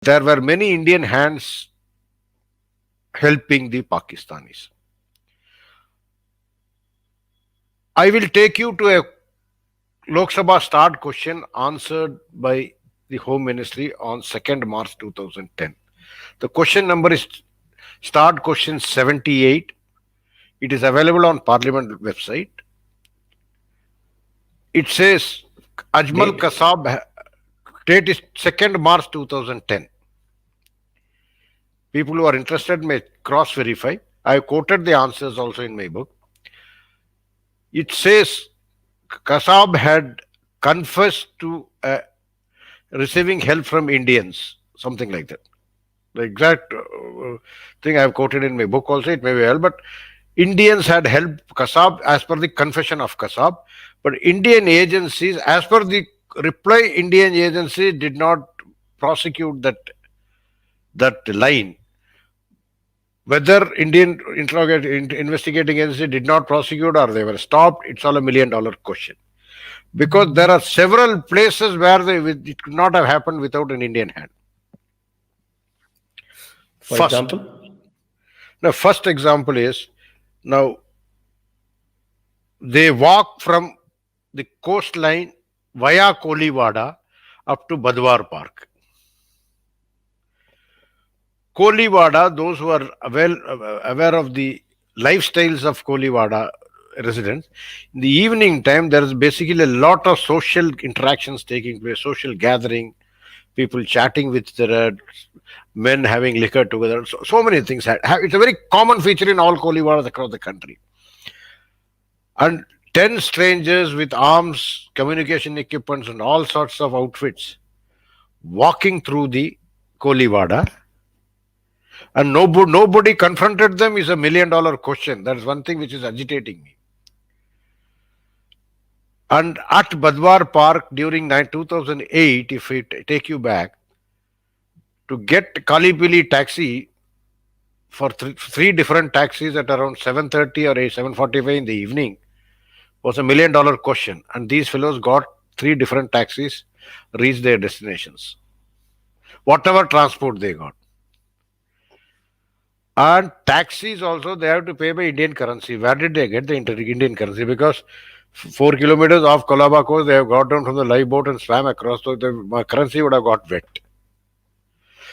there were many Indian hands helping the Pakistanis. I will take you to a Lok Sabha start question answered by the Home Ministry on 2nd March 2010. The question number is start question 78. It is available on Parliament website. It says Ajmal Date. Kasab, date is 2nd March 2010. People who are interested may cross verify. I have quoted the answers also in my book. It says Kasab had confessed to receiving help from Indians, something like that. The exact thing I have quoted in my book also, it may be well, but Indians had helped Kasab as per the confession of Kasab, but Indian agencies, as per the reply, Indian agencies did not prosecute that line. Whether Indian investigating agency did not prosecute or they were stopped, it's all $1 million question. Because there are several places where it could not have happened without an Indian hand. For First, example, the first example is now they walk from the coastline via Koliwada up to Badwar Park. Koliwada, those who are aware of the lifestyles of Koliwada residents, in the evening time there is basically a lot of social interactions taking place, social gathering, people chatting with their men having liquor together. So many things. It's a very common feature in all Koliwadas across the country. And 10 strangers with arms, communication equipments, and all sorts of outfits walking through the Koliwada, and nobody confronted them is $1 million question. That is one thing which is agitating me. And at Badwar Park during 2008, if we take you back, to get Kalipili taxi for three different taxis at around 7:30 or 7:45 in the evening was $1 million question. And these fellows got 3 different taxis, reached their destinations. Whatever transport they got. And taxis also, they have to pay by Indian currency. Where did they get the Indian currency? Because 4 kilometers off Colaba coast, they have got down from the live boat and swam across, so the currency would have got wet.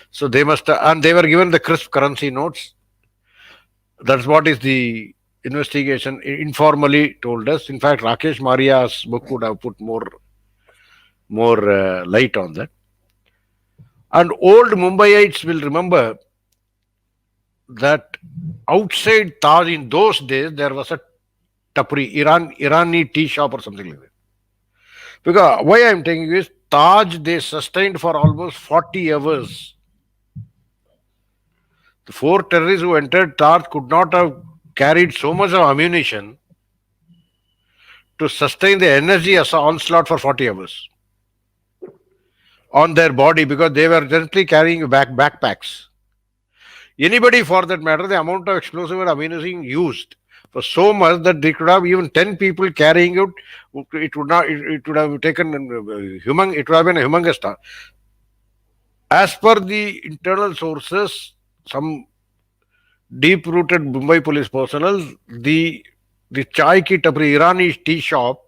So they must, and they were given the crisp currency notes. That's what is the investigation informally told us. In fact, Rakesh Maria's book would have put more light on that. And old Mumbaiites will remember that outside Taj in those days there was a tapri, Irani tea shop or something like that. Because why I am taking is Taj they sustained for almost 40 hours. The 4 terrorists who entered Taj could not have carried so much of ammunition to sustain the energy as an onslaught for 40 hours on their body, because they were gently carrying backpacks. Anybody for that matter, the amount of explosive and ammunition used was so much that they could have even 10 people carrying it. It would have taken it would have been a humongous task. As per the internal sources, some deep-rooted Mumbai police personnel, the Chai Ki Tapri Irani tea shop,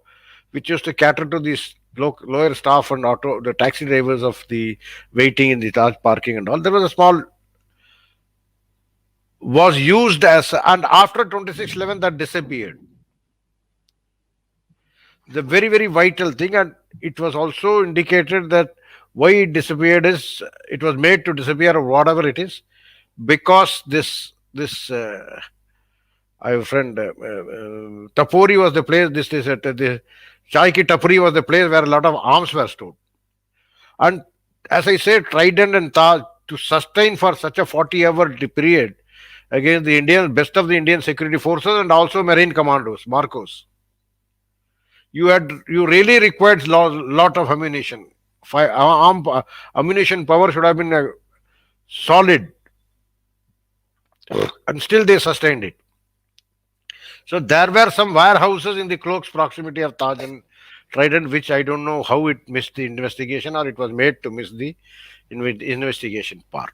which used to cater to these lower staff and the taxi drivers of the waiting in the Taj parking and all, there was a small was used as, and after 26/11 that disappeared. The very, very vital thing, and it was also indicated that why it disappeared is it was made to disappear or whatever it is, because this I have a friend Tapori was the place. The Chai Ki Tapri was the place where a lot of arms were stored, and as I said, Trident and Taj to sustain for such a 40-hour period against the best of the Indian security forces and also marine commandos, Marcos. You really required lot of ammunition. Ammunition power should have been solid, and still they sustained it. So there were some warehouses in the close proximity of Taj and Trident, which I don't know how it missed the investigation or it was made to miss the investigation part.